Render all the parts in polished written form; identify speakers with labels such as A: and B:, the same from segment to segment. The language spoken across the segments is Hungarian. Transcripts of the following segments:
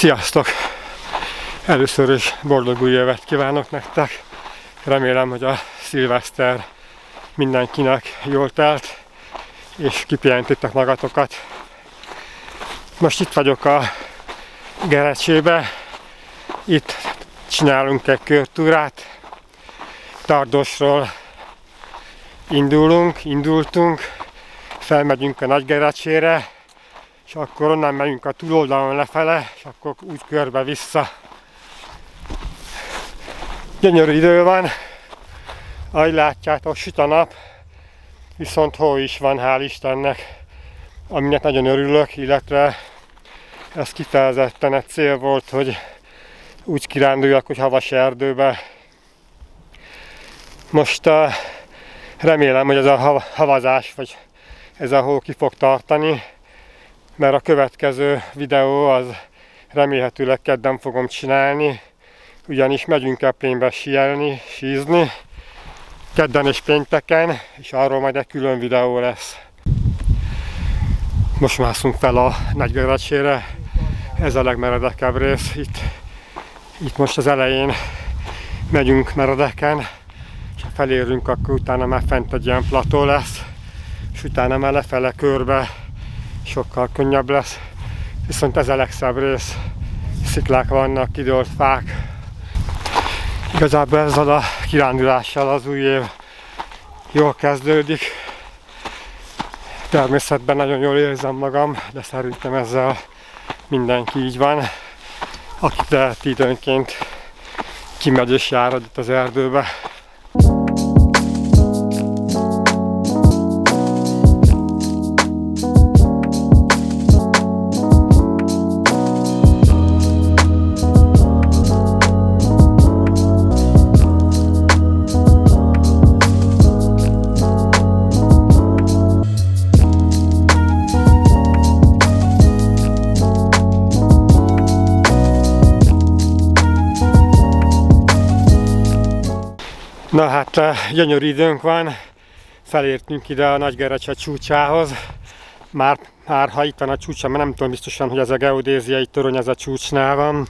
A: Sziasztok! Először is boldog új évet kívánok nektek. Remélem, hogy a szilveszter mindenkinek jól telt, és kipihentétek magatokat. Most itt vagyok a Gerecsébe. Itt csinálunk egy körtúrát. Tardosról indultunk, felmegyünk a Nagygerecsére, és akkor onnan megyünk a túloldalon lefele, és akkor úgy körbe vissza. Gyönyörű idő van, ahogy látjátok, süt a nap, viszont hó is van, hál' Istennek, aminek nagyon örülök, illetve ez kifejezetten egy cél volt, hogy úgy kiránduljak, hogy havas erdőbe. Most remélem, hogy ez a havazás, vagy ez a hó ki fog tartani, mert a következő videó az remélhetőleg kedden fogom csinálni, ugyanis megyünk Eplénybe sízni, kedden és pénteken, és arról majd egy külön videó lesz. Most mászunk fel a Nagygerecsére, ez a legmeredekebb rész, itt most az elején megyünk meredeken, és ha felérünk, akkor utána már fent egy ilyen plató lesz, és utána már lefele körbe sokkal könnyebb lesz, viszont ez a legszebb rész, sziklák vannak, kidőlt fák. Igazából ezzel a kirándulással az új év jól kezdődik. Természetben nagyon jól érzem magam, de szerintem ezzel mindenki így van, aki tehet időnként kimegy és jár itt az erdőbe. Na hát, gyönyörű időnk van, felértünk ide a Nagygerecse csúcsához. Már ha itt van a csúcsa, mert nem tudom biztosan, hogy ez a geodéziai torony, ez a csúcsnál van,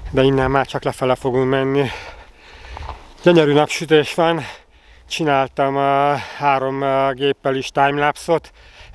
A: de innen már csak lefele fogunk menni. Gyönyörű napsütés van, csináltam 3 géppel is timelapse-ot.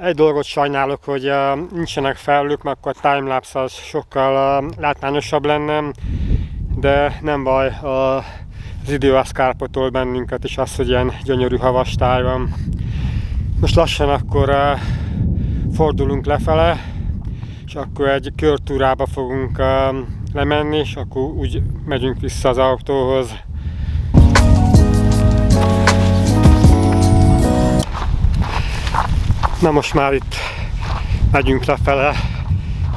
A: Egy dolgot sajnálok, hogy nincsenek felhők, mert akkor a timelapse az sokkal látványosabb lenne, de nem baj, az idő az kárpotol bennünket, és az, hogy ilyen gyönyörű havas táj van. Most lassan akkor fordulunk lefele, és akkor egy körtúrába fogunk lemenni, és akkor úgy megyünk vissza az autóhoz. Na most már itt megyünk lefele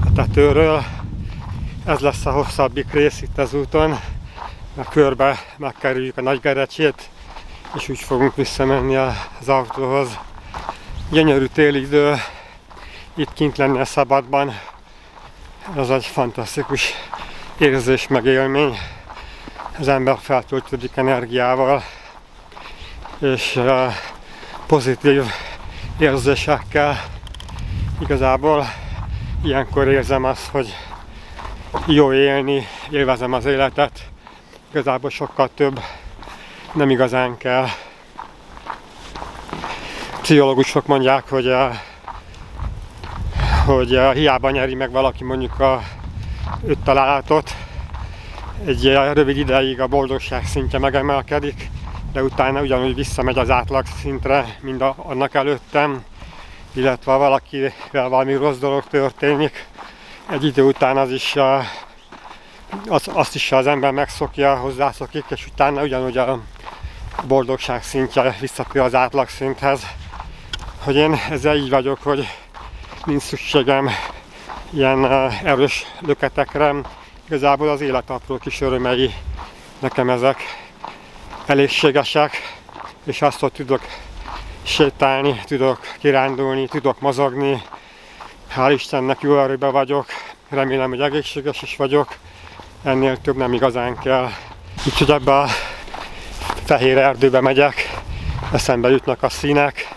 A: a tetőről. Ez lesz a hosszabbik rész itt az úton. A körbe megkerüljük a Nagygerecsét, és úgy fogunk visszamenni az autóhoz. Gyönyörű téli idő, itt kint lenni a szabadban, az egy fantasztikus érzés, meg élmény. Az ember feltöltődik energiával, és pozitív érzésekkel. Igazából ilyenkor érzem azt, hogy jó élni, élvezem az életet. Igazából sokkal több nem igazán kell. Pszichológusok mondják, hogy hiába nyeri meg valaki mondjuk a 5 találatot, egy rövid ideig a boldogság szintje megemelkedik, de utána ugyanúgy visszamegy az átlag szintre, mint annak előttem, illetve ha valakivel valami rossz dolog történik, egy idő után azt is az ember megszokja, hozzászokik, és utána ugyanúgy a boldogság szintje visszatér az átlag szinthez. Hogy én ezzel így vagyok, hogy nincs szükségem ilyen erős löketekre. Igazából az élet apró kis örömei nekem ezek elégségesek, és azt, hogy tudok sétálni, tudok kirándulni, tudok mozogni. Hál' Istennek jó erőben vagyok, remélem, hogy egészséges is vagyok. Ennél több nem igazán kell. Úgyhogy ebbe a fehér erdőbe megyek, eszembe jutnak a színek,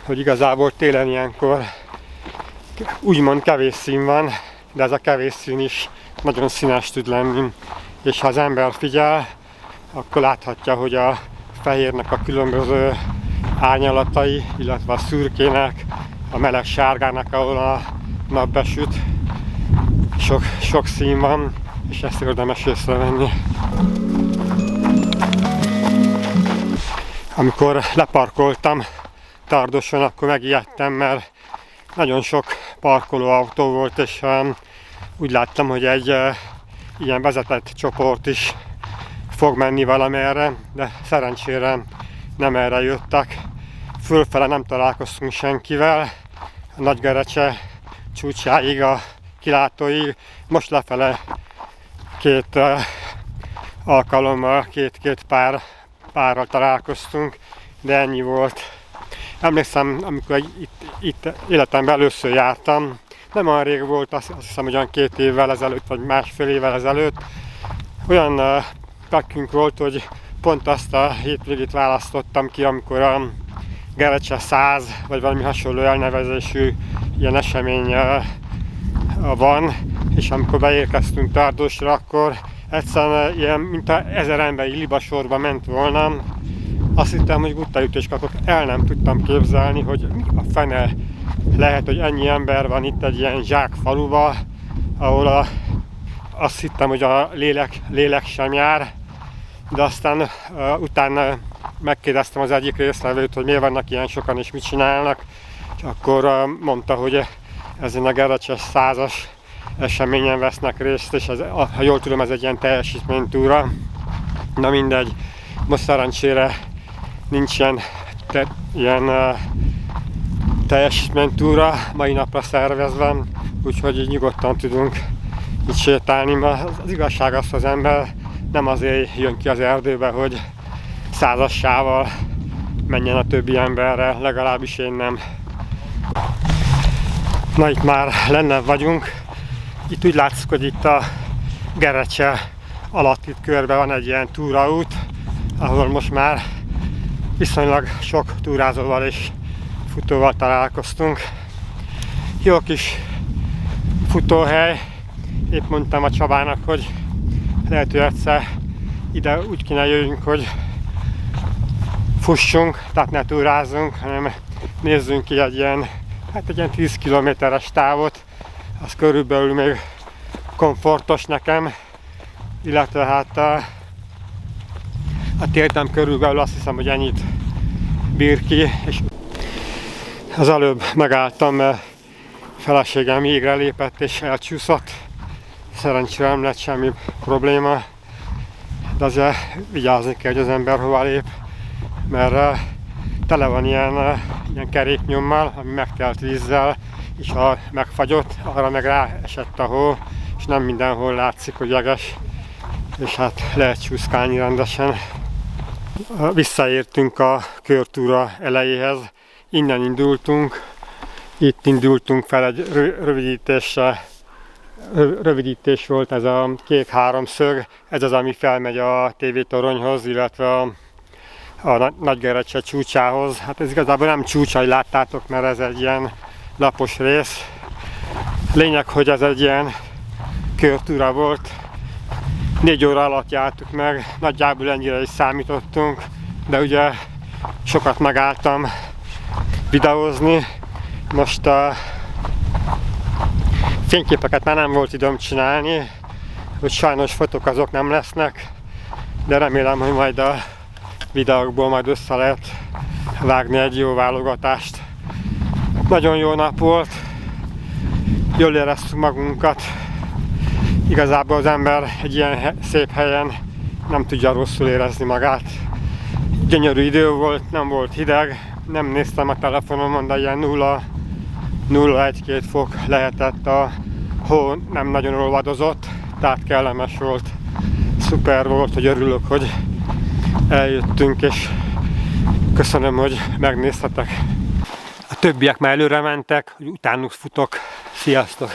A: hogy igazából télen ilyenkor úgymond kevés szín van, de ez a kevés szín is nagyon színes tud lenni, és ha az ember figyel, akkor láthatja, hogy a fehérnek a különböző árnyalatai, illetve a szürkének, a meleg sárgának, ahol a nap besüt, sok szín van, és ezt érdemes észrevenni. Amikor leparkoltam Tardoson, akkor megijedtem, mert nagyon sok parkolóautó volt, és úgy láttam, hogy egy ilyen vezetett csoport is fog menni valamerre, de szerencsére nem erre jöttek. Fölfele nem találkoztunk senkivel, a Nagygerecse csúcsáig, a kilátóig, most lefele két alkalommal, két párral találkoztunk, de ennyi volt. Emlékszem, amikor itt életemben először jártam, nem olyan rég volt, azt hiszem, hogy olyan 2 évvel ezelőtt, vagy másfél évvel ezelőtt, olyan pekkünk volt, hogy pont azt a hétvégét választottam ki, amikor a Gerecse 100, vagy valami hasonló elnevezésű ilyen esemény van, és amikor beérkeztünk Tardosra, akkor egyszerűen ilyen, mint a 1000 emberi libasorba ment volna. Azt hittem, hogy guttaütés kapok, el nem tudtam képzelni, hogy mi a fene lehet, hogy ennyi ember van itt egy ilyen zsákfaluba, ahol azt hittem, hogy a lélek sem jár, de aztán utána megkérdeztem az egyik résztvevőt, hogy miért vannak ilyen sokan és mit csinálnak, és akkor mondta, hogy ezen a Gerecse 100-as eseményen vesznek részt, és ha jól tudom, ez egy ilyen teljesítménytúra. Na mindegy, most szerencsére nincs ilyen teljesítménytúra mai napra szervezve, úgyhogy így nyugodtan tudunk itt sétálni, mert az igazság az, az ember nem azért jön ki az erdőbe, hogy 100-assával menjen a többi emberre, legalábbis én nem. Na, itt már lenne vagyunk. Itt úgy látszik, hogy itt a Gerecse alatt itt körbe van egy ilyen túraút, ahol most már viszonylag sok túrázóval és futóval találkoztunk. Jó kis futóhely. Épp mondtam a Csabának, hogy lehet, hogy egyszer ide úgy kéne jöjjünk, hogy fussunk, tehát ne túrázzunk, hanem nézzünk ki egy ilyen 10 kilométeres távot, az körülbelül még komfortos nekem, illetve hát a térdem körülbelül azt hiszem, hogy ennyit bír ki, és az előbb megálltam, mert feleségem jégre lépett és elcsúszott. Szerencsére nem lett semmi probléma, de azért vigyázni kell, hogy az ember hova lép, mert tele van ilyen keréknyommal, ami megtelt vízzel, és ha megfagyott, arra meg ráesett a hó, és nem mindenhol látszik, hogy jeges, és hát lehet csúszkálni rendesen. Visszaértünk a körtúra elejéhez, innen indultunk, itt indultunk fel egy rövidítés volt, ez a kék háromszög, ez az, ami felmegy a tévétoronyhoz, illetve a Nagygerecse csúcsához. Hát ez igazából nem csúcs, ahogy láttátok, mert ez egy ilyen lapos rész. Lényeg, hogy ez egy ilyen körtúra volt. 4 óra alatt jártuk meg, nagyjából ennyire is számítottunk, de ugye sokat megálltam videózni. Most a fényképeket már nem volt időm csinálni, hogy sajnos fotók azok nem lesznek, de remélem, hogy majd a videókból majd össze lehet vágni egy jó válogatást. Nagyon jó nap volt, jól éreztük magunkat. Igazából az ember egy ilyen szép helyen nem tudja rosszul érezni magát. Gyönyörű idő volt, nem volt hideg, nem néztem a telefonomon, de ilyen 0-1-2 fok lehetett, a hó nem nagyon olvadozott, tehát kellemes volt. Szuper volt, hogy örülök, hogy eljöttünk, és köszönöm, hogy megnéztetek. A többiek már előre mentek, hogy utánuk futok. Sziasztok!